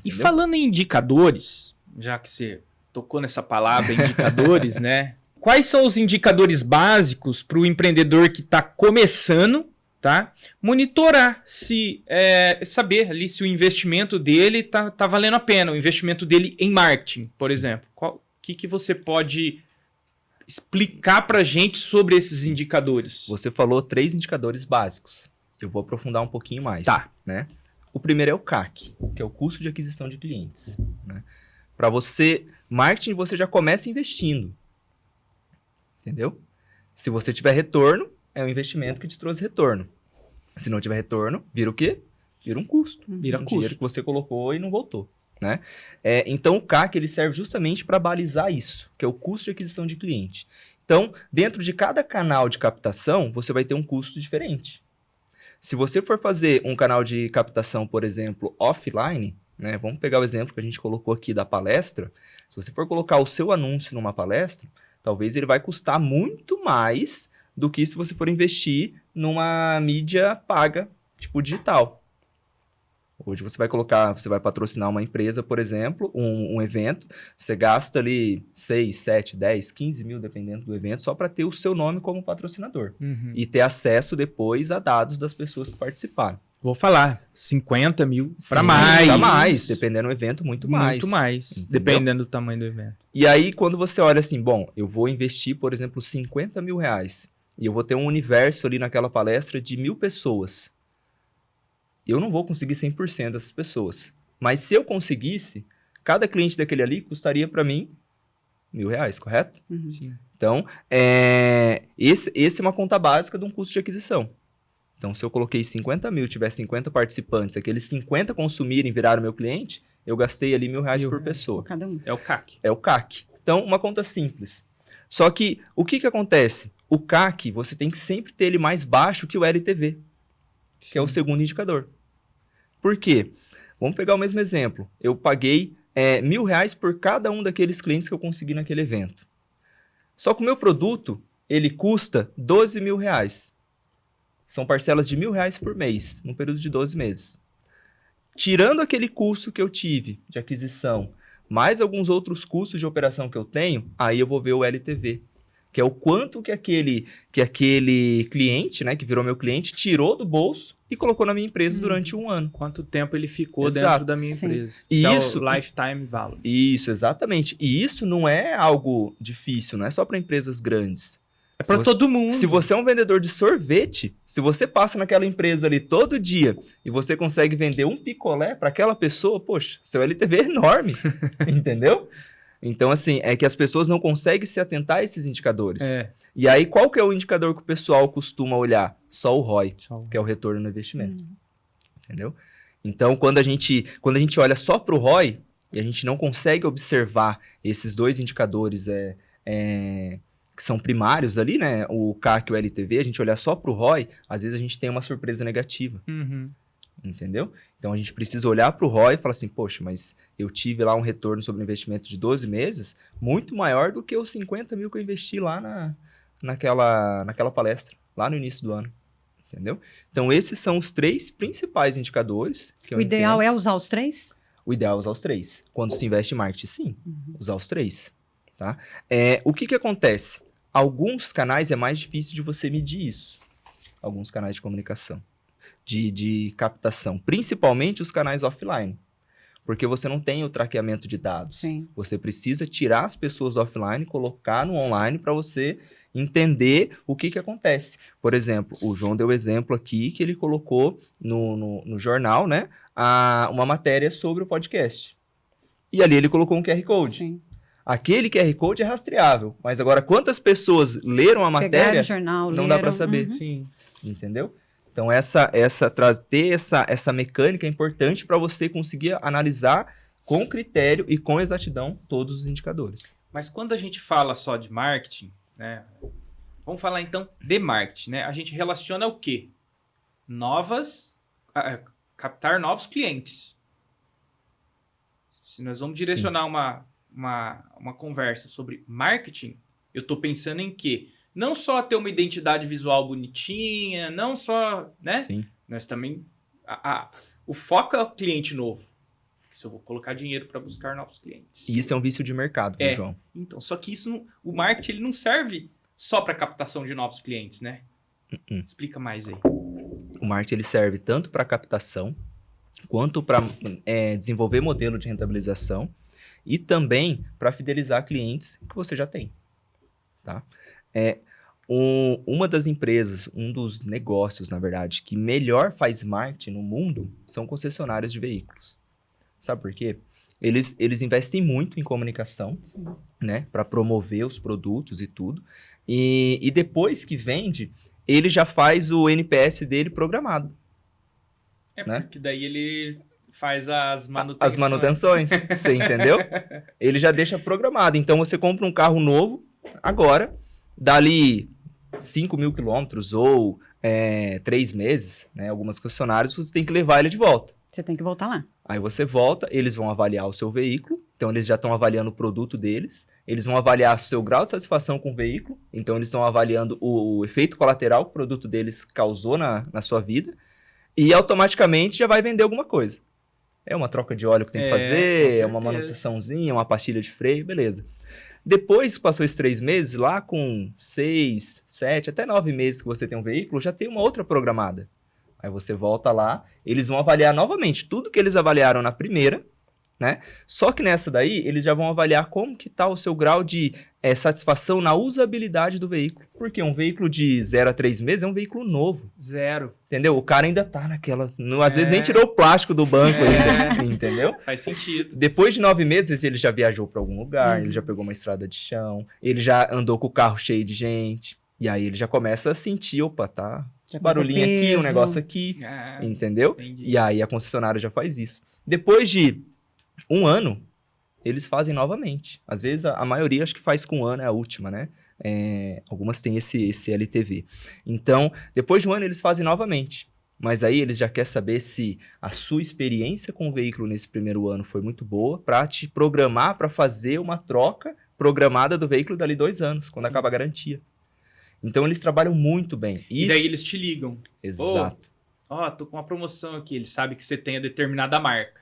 E falando em indicadores, já que você tocou nessa palavra indicadores, né? Quais são os indicadores básicos para o empreendedor que está começando, tá? Monitorar, saber ali se o investimento dele tá valendo a pena, o investimento dele em marketing, por exemplo. O que você pode explicar para a gente sobre esses indicadores? Você falou 3 indicadores básicos. Eu vou aprofundar um pouquinho mais. Tá. Né? O primeiro é o CAC, que é o custo de aquisição de clientes. Né? Para você, marketing, você já começa investindo. Entendeu? Se você tiver retorno, é um investimento que te trouxe retorno. Se não tiver retorno, vira o quê? Vira um custo. Vira custo. Dinheiro que você colocou e não voltou. Né? Então, o CAC ele serve justamente para balizar isso, que é o custo de aquisição de cliente. Então, dentro de cada canal de captação, você vai ter um custo diferente. Se você for fazer um canal de captação, por exemplo, offline, né? Vamos pegar o exemplo que a gente colocou aqui da palestra. Se você for colocar o seu anúncio numa palestra, talvez ele vai custar muito mais do que se você for investir numa mídia paga, tipo digital. Hoje você vai patrocinar uma empresa, por exemplo, um evento, você gasta ali 6, 7, 10, 15 mil, dependendo do evento, só para ter o seu nome como patrocinador. E ter acesso depois a dados das pessoas que participaram. Vou falar, 50 mil para mais. Para mais, dependendo do evento, muito mais. Muito mais, entendeu? Dependendo do tamanho do evento. E aí, quando você olha assim, bom, eu vou investir, por exemplo, 50 mil reais, e eu vou ter um universo ali naquela palestra de 1.000 pessoas. Eu não vou conseguir 100% dessas pessoas. Mas se eu conseguisse, cada cliente daquele ali custaria para mim R$1.000, correto? Sim. Então, esse é uma conta básica de um custo de aquisição. Então, se eu coloquei 50 mil, tiver 50 participantes, aqueles 50 consumirem e viraram meu cliente, eu gastei ali R$1.000 por pessoa. Cada um. É o CAC. É o CAC. Então, uma conta simples. Só que, o que acontece? O CAC, você tem que sempre ter ele mais baixo que o LTV, que é o segundo indicador. Por quê? Vamos pegar o mesmo exemplo. Eu paguei R$1.000 por cada um daqueles clientes que eu consegui naquele evento. Só que o meu produto, ele custa R$12.000. São parcelas de R$1.000 por mês, num período de 12 meses. Tirando aquele custo que eu tive de aquisição, mais alguns outros custos de operação que eu tenho, aí eu vou ver o LTV, que é o quanto que aquele cliente, né, que virou meu cliente, tirou do bolso e colocou na minha empresa durante um ano. Quanto tempo ele ficou Exato. dentro da minha empresa. E que isso, é o lifetime value. Isso, exatamente. E isso não é algo difícil, não é só para empresas grandes. É para todo mundo. Se você é um vendedor de sorvete, se você passa naquela empresa ali todo dia e você consegue vender um picolé para aquela pessoa, poxa, seu LTV é enorme, entendeu? Então, assim, é que as pessoas não conseguem se atentar a esses indicadores. E aí, qual que é o indicador que o pessoal costuma olhar? Só o ROI, que é o retorno no investimento. Entendeu? Então, quando a gente olha só para o ROI e a gente não consegue observar esses dois indicadores que são primários ali, né? O CAC e o LTV, a gente olhar só para o ROI, às vezes a gente tem uma surpresa negativa. Entendeu? Então, a gente precisa olhar para o ROI e falar assim, poxa, mas eu tive lá um retorno sobre o investimento de 12 meses muito maior do que os 50 mil que eu investi lá naquela palestra, lá no início do ano. Entendeu? Então, esses são os 3 principais indicadores. Que o ideal é usar os 3? O ideal é usar os 3. Quando se investe em marketing, sim. Usar os 3. Tá? O que acontece? Alguns canais é mais difícil de você medir isso. Alguns canais de comunicação. De captação, principalmente os canais offline, porque você não tem o traqueamento de dados. Sim. Você precisa tirar as pessoas offline, colocar no online para você entender o que acontece. Por exemplo, o João deu exemplo aqui que ele colocou no jornal, né, uma matéria sobre o podcast. E ali ele colocou um QR Code. Sim. Aquele QR Code é rastreável, mas agora quantas pessoas leram a matéria, pegaram o jornal, não dá para saber. Sim. Entendeu? Então, ter essa mecânica é importante para você conseguir analisar com critério e com exatidão todos os indicadores. Mas quando a gente fala só de marketing, né? Vamos falar então de marketing, né? A gente relaciona o quê? Captar novos clientes. Se nós vamos direcionar uma conversa sobre marketing, eu estou pensando em quê? Não só ter uma identidade visual bonitinha, não só, né? Sim. Nós também... o foco é o cliente novo. se eu vou colocar dinheiro para buscar novos clientes. E isso é um vício de mercado, viu, João? Então, só que isso o marketing ele não serve só para captação de novos clientes, né? Explica mais aí. O marketing ele serve tanto para captação, quanto para desenvolver modelo de rentabilização e também para fidelizar clientes que você já tem. Tá? Uma das empresas, um dos negócios, na verdade, que melhor faz marketing no mundo são concessionárias de veículos. Sabe por quê? Eles investem muito em comunicação, né, para promover os produtos e tudo. E depois que vende, ele já faz o NPS dele programado. Né? Porque daí ele faz as manutenções. As manutenções, você entendeu? Ele já deixa programado. Então, você compra um carro novo, agora, dali 5.000 quilômetros ou 3 meses, né, algumas concessionárias, você tem que levar ele de volta. Você tem que voltar lá. Aí você volta, eles vão avaliar o seu veículo, então eles já estão avaliando o produto deles, eles vão avaliar o seu grau de satisfação com o veículo, então eles estão avaliando o efeito colateral que o produto deles causou na sua vida, e automaticamente já vai vender alguma coisa. É uma troca de óleo que tem que fazer, é uma manutençãozinha, uma pastilha de freio, beleza. Depois que passou esses 3 meses, lá com 6, 7, até 9 meses que você tem um veículo, já tem uma outra programada. Aí você volta lá, eles vão avaliar novamente tudo que eles avaliaram na primeira, né? Só que nessa daí, eles já vão avaliar como que está o seu grau de satisfação na usabilidade do veículo. Porque um veículo de 0 a 3 meses é um veículo novo. 0. Entendeu? O cara ainda tá naquela... às vezes nem tirou o plástico do banco ainda, entendeu? Faz sentido. Depois de 9 meses, ele já viajou para algum lugar, ele já pegou uma estrada de chão, ele já andou com o carro cheio de gente, e aí ele já começa a sentir, opa, tá... barulhinho aqui, um negócio aqui, entendeu? Entendi. E aí a concessionária já faz isso. Depois de 1 ano, eles fazem novamente. Às vezes, a maioria acho que faz com 1 ano, é a última, né? Algumas têm esse LTV. Então, depois de 1 ano, eles fazem novamente. Mas aí eles já querem saber se a sua experiência com o veículo nesse primeiro ano foi muito boa para te programar para fazer uma troca programada do veículo dali 2 anos, quando acaba a garantia. Então, eles trabalham muito bem. E daí eles te ligam. Exato. Ó, tô com uma promoção aqui. Eles sabem que você tem a determinada marca.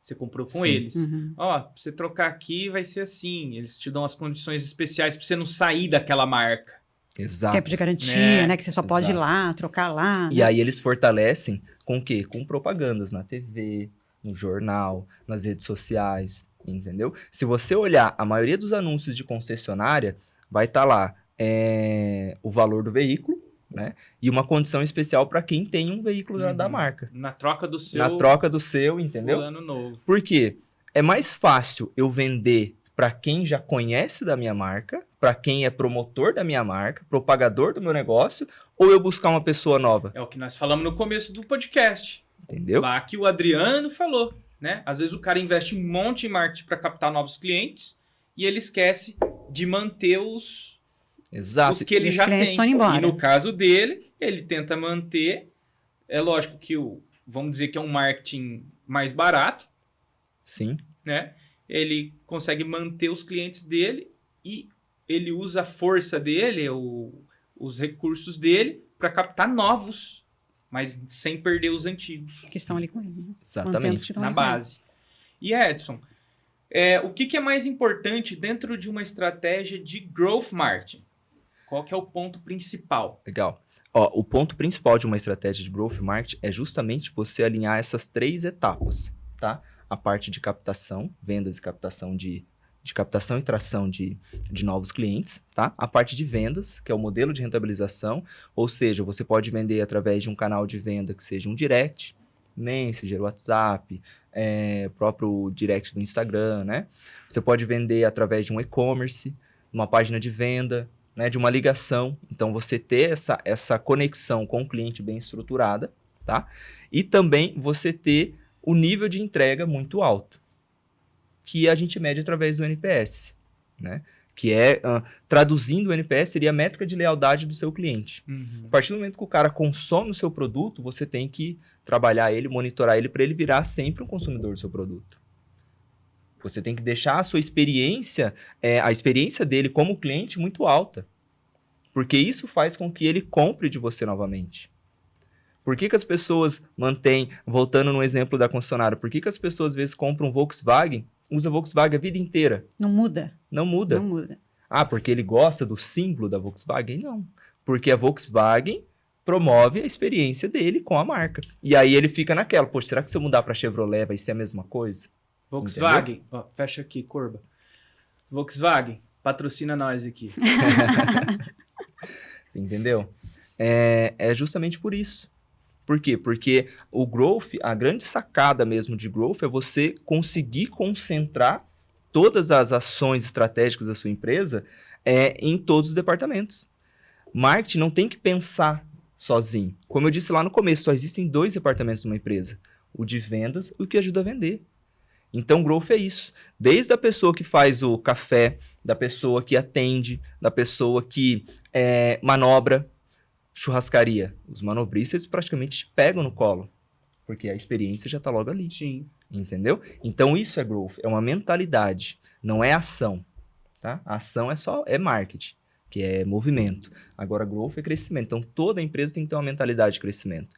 Você comprou com Sim. eles. Ó, pra você trocar aqui vai ser assim. Eles te dão as condições especiais pra você não sair daquela marca. Exato. Tempo de garantia, né? Que você só pode ir lá, trocar lá. E aí eles fortalecem com o quê? Com propagandas na TV, no jornal, nas redes sociais, entendeu? Se você olhar a maioria dos anúncios de concessionária, vai estar lá o valor do veículo, né? E uma condição especial para quem tem um veículo da marca. Na troca do seu... Na troca do seu, entendeu? Fulano novo. Por quê? É mais fácil eu vender para quem já conhece da minha marca, para quem é promotor da minha marca, propagador do meu negócio, ou eu buscar uma pessoa nova? É o que nós falamos no começo do podcast. Entendeu? Lá que o Adriano falou, né? Às vezes o cara investe um monte em marketing para captar novos clientes e ele esquece de manter os Exato. que ele Os já clientes tem. estão indo embora. E no caso dele, ele tenta manter. É lógico que vamos dizer que é um marketing mais barato, Sim. né? Ele consegue manter os clientes dele e ele usa a força dele, os recursos dele, para captar novos, mas sem perder os antigos. Que estão ali com ele. Né? Mantendo os que Exatamente. estão Na ali com ele. base. E Edson, o que é mais importante dentro de uma estratégia de growth marketing? Qual que é o ponto principal? Legal. Ó, o ponto principal de uma estratégia de growth marketing é justamente você alinhar essas 3 etapas, tá? A parte de captação, vendas e captação de captação e tração de novos clientes, tá? A parte de vendas, que é o modelo de rentabilização, ou seja, você pode vender através de um canal de venda que seja um direct, Messenger, WhatsApp, próprio direct do Instagram, né? Você pode vender através de um e-commerce, uma página de venda, né, de uma ligação. Então, você ter essa conexão com o cliente bem estruturada, tá? E também você ter o nível de entrega muito alto, que a gente mede através do NPS, né? Que traduzindo o NPS, seria a métrica de lealdade do seu cliente. A partir do momento que o cara consome o seu produto, você tem que trabalhar ele, monitorar ele, para ele virar sempre um consumidor do seu produto. Você tem que deixar a sua experiência, a experiência dele como cliente muito alta. Porque isso faz com que ele compre de você novamente. Por que as pessoas mantêm, voltando no exemplo da concessionária, por que as pessoas às vezes compram um Volkswagen, usa Volkswagen a vida inteira? Não muda. Não muda. Não muda. Ah, porque ele gosta do símbolo da Volkswagen? Não. Porque a Volkswagen promove a experiência dele com a marca. E aí ele fica naquela, poxa, será que se eu mudar para Chevrolet vai ser a mesma coisa? Volkswagen, ó, fecha aqui, Corba. Volkswagen, patrocina nós aqui. Entendeu? É justamente por isso. Por quê? Porque o growth, a grande sacada mesmo de growth é você conseguir concentrar todas as ações estratégicas da sua empresa em todos os departamentos. Marketing não tem que pensar sozinho. Como eu disse lá no começo, só existem 2 departamentos numa empresa. O de vendas e o que ajuda a vender. Então, growth é isso. Desde a pessoa que faz o café, da pessoa que atende, da pessoa que manobra, churrascaria. Os manobristas praticamente te pegam no colo, porque a experiência já está logo ali. Sim. Entendeu? Então, isso é growth. É uma mentalidade, não é ação. Tá? A ação é marketing, que é movimento. Agora, growth é crescimento. Então, toda empresa tem que ter uma mentalidade de crescimento.